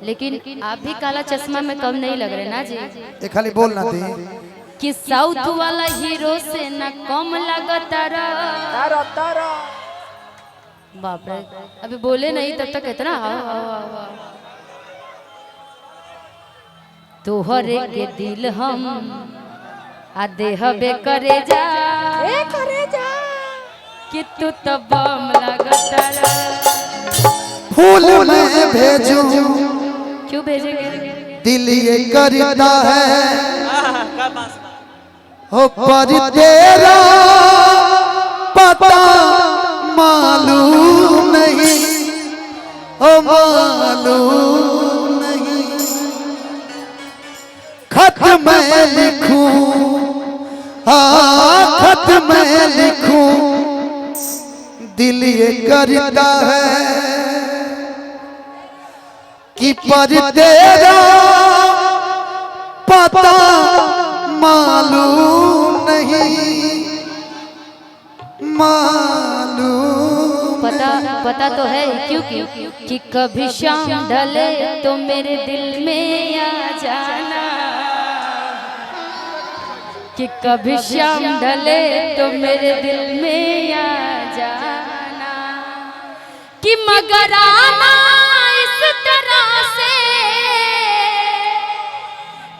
लेकिन आप भी काला चश्मा में कम नहीं लग रहे ना जी। ये खाली बोलना थी कि साउथ वाला हीरो से ना कम लगता रहा। बाप रे, अभी बोले नहीं तब तक इतना तोहरे के दिल हम आधे हबे करे जा कि तू तो बम लगता फूल में भेजूं क्यों भेजेंगे दिल ये करता है हो पर तेरा पता मालूम नहीं हो मालूम नहीं खत मैं लिखूं खत मैं लिखूं दिल ये करता है कि पर तेरा पता मालूम नहीं मालूम पता तो है क्योंकि कि कभी शाम ढले तो मेरे दिल में आ जाना कि कभी शाम ढले तो मेरे दिल में आ जाना कि मगर आना इस तरह से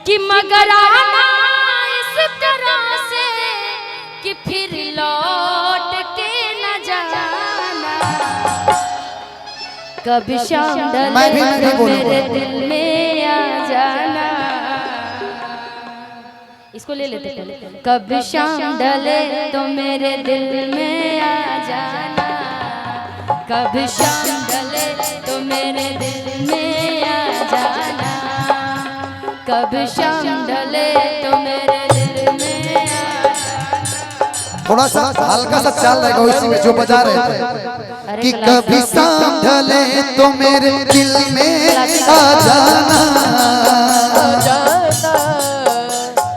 कि मगर आना इस तरह से कि फिर लौट के न जाना कभी शाम ढले तो मेरे दिल में आ जाना। इसको ले लेते पहले। कभी शाम ढले तो मेरे दिल में आ जाना कभी शाम ढले तो मेरे दिल में आ जाना कभी शाम ढले तो मेरे दिल में आ जाना। थोड़ा सा हल्का सा चाल रहेगा उसी में जो बजा रहे थे कि कभी शाम ढले तो मेरे दिल में आ जाना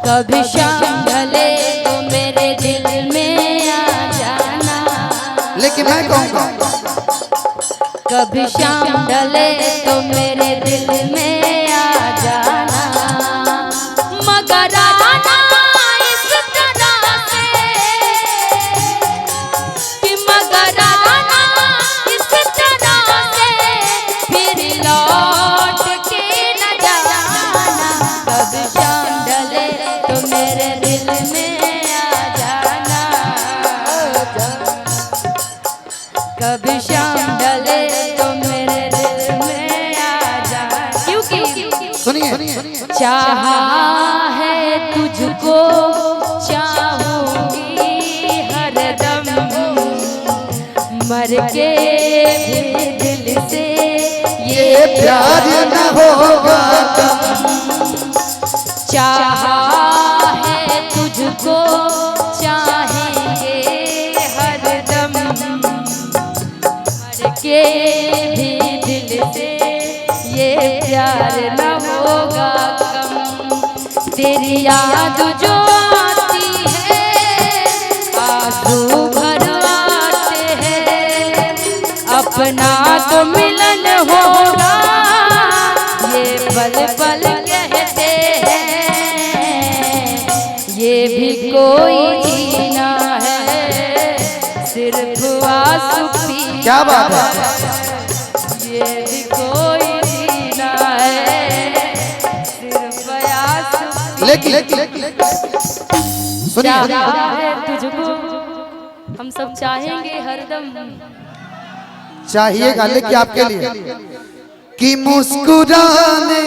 कभी शाम ढले तो मेरे दिल में आ जाना। लेकिन मैं कहूँगा कभी शाम ढले तो मेरे दिल में आ जाना मगर आना इस तरह से कि मगर आना इस तरह से फिर लौट के न जाना कभी शाम ढले तो मेरे दिल में आ जाना कभी शाम ढले तो मेरे दिल में आ जाना क्योंकि सुनिए चाहा है तुझको चाहूंगी हरदम मर के भी दिल से ये प्यार न होगा चाहा है तुझको चाहेंगे हरदम मर के भी दिल से ये प्यार न होगा कम तेरी याद जो आती है आंसू भर आते हैं अपना तो मिलन होगा ये पल पल कहते हैं ये भी कोई जीना है सिर्फ आंसू पीना क्या बात है ये भी कोई जीना है सिर्फ आंसू लेकिन सुनिए है तुझको हम सब चाहेंगे हरदम चाहिएगा लेकिन आपके लिए कि मुस्कुराने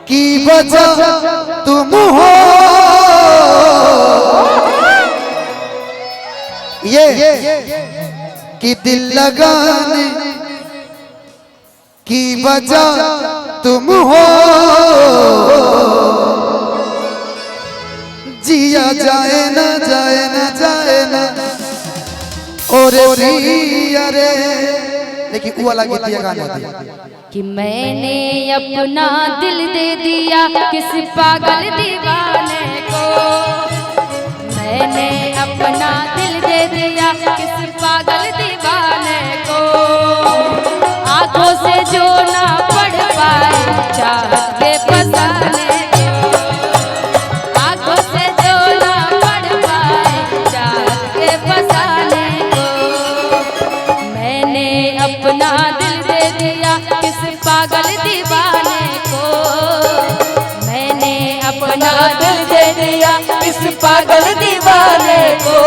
की वजह तुम हो ये कि दिल लगाने की वजह तुम हो जिया जाए ना जाए ना जाए ना और अरे लेकिन वो वाला गीत ये गाना था कि मैंने अपना दिल दे दिया किसी पागल दीवाने को मैंने अपना दिल दे दिया किसी पागल दीवाने को आंखों दे दिया किस पागल दीवाने को, मैंने अपना दिल दे दिया किस पागल दीवाने को।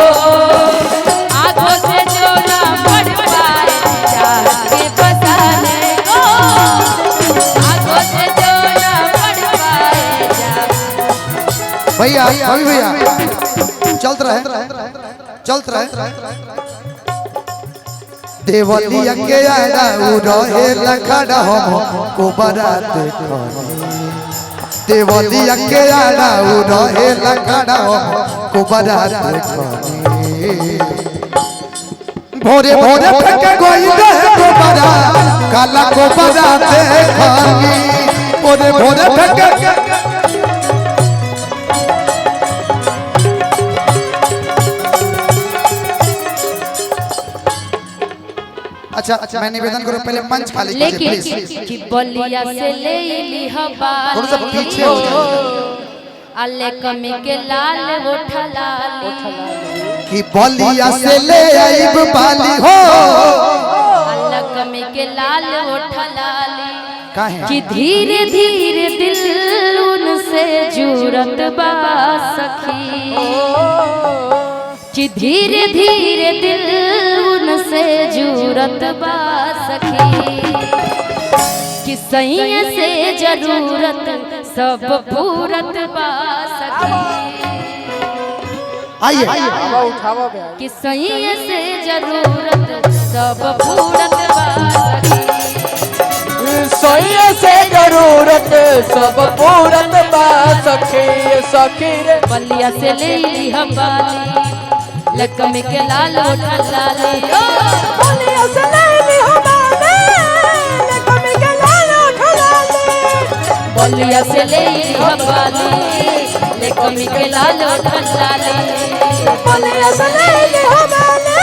आंखों से जो ना पढ़ पाए चाह के फसाने को, आंखों से जो ना पढ़ पाए चाह। भैया अभी भैया चलत रहे देवलिया के आड़ा रहे लखड़ा हम को बारात देवलिया के आड़ा रहे लखड़ा हम को बारात भोरे भोरे फेंके गई रहे को बारा काला को बारात खानी भोरे भोरे फेंके। अच्छा मैं निवेदन करूं पहले मंच खाली कीजिए प्लीज। कि बलिया से ले ली हवाली थोड़ा सा पीछे हो जाइए। अल्ले कमी के लाल वो ठलाली कि बलिया से ले आइब बाली हो अल्ले कमी के लाल वो ठलाली काहे कि धीरे धीरे दिल उनसे जुरत बा सखी, कि धीरे धीरे दिल उनसे जुरत बा सखी, कि सही से जरूरत सब पूरत बा सखी। आइए कि सही से जरूरत सब पूरत बा सखी, सही से जरूरत सब पूरत बा सखी। सखी रे बलिया से ले ली हवाली लकमी के लाल ठलाली बलिया से ले ली हवाली लकमी के लाल ठलाली बलिया से ले ली हवाली लकमी के लाल ठलाली बलिया से ले ली हवाली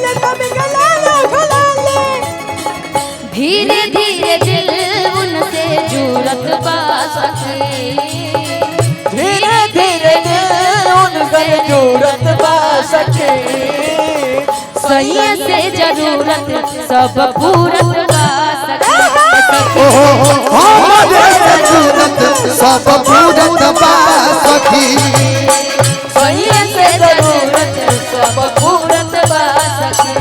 लकमी के लाल ठलाली। धीरे धीरे दिल उनसे जुरत बा सखी, धीरे धीरे दिल उनसे जुरत बा सखी। सही से जरूरत सब पूरत बा सखी। हमारे जरूरत सब पूरत बा सखी, सही से जरूरत सब पूरत बा सखी,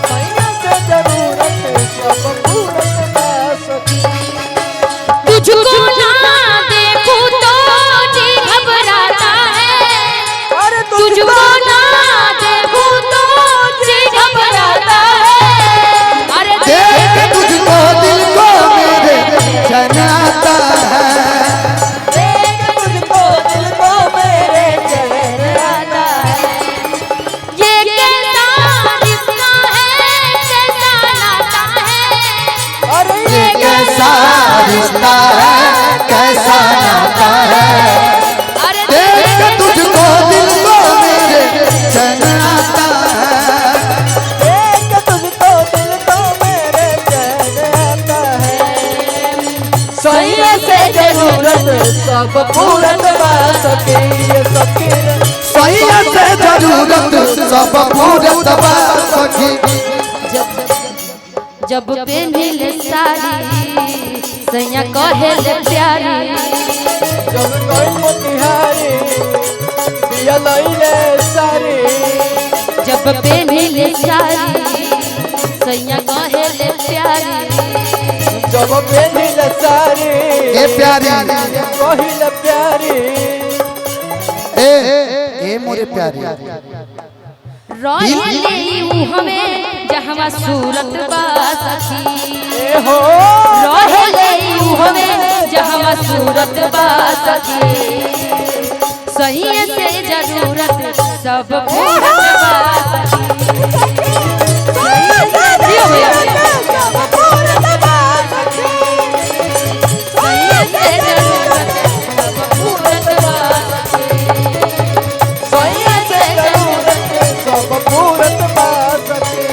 सही से जरूरत सब पूरत बा सखी। तुझको ना देखूं तो जी घबराता है, तुझको ना देखूं तो जी घबराता है। अरे देख तुझको दिल को मेरे जनाता है, देख तुझको दिल को मेरे चैन आता है। ये कैसा रिश्ता है कैसा नाता है, अरे ये कैसा रिश्ता है कैसा नाता है। अरे देख तुझको दिल को मेरे जनाता है, देख तुझको दिल को मेरे चैन आता है। सही से जरूरत सब पूरत बा सखी। सखी रे सही से जरूरत सब पूरत बा सखी। जब पेन्हिल साड़ी सैया कहेले प्यारी, जब कोई मोतिहारी पिया लइले सारी, जब पेन्हिल साड़ी सैया कहेले प्यारी, जब पेन्हिल सारी ए प्यारी कहिल प्यारी। ए मोरे प्यारी रहेले ऊ हमें जहवा सूरत बा सखी, ए हो रहेले ऊ हमें जहवा सूरत बा सखी, सही से जरूरत सब पूरत बा सखी। जियो भैया सब पूरत बा सखी। सही से जरूरत सब पूरत बा सखी, सही से जरूरत सब पूरत बा सखी।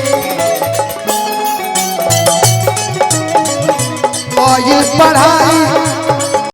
कोई पढ़ाई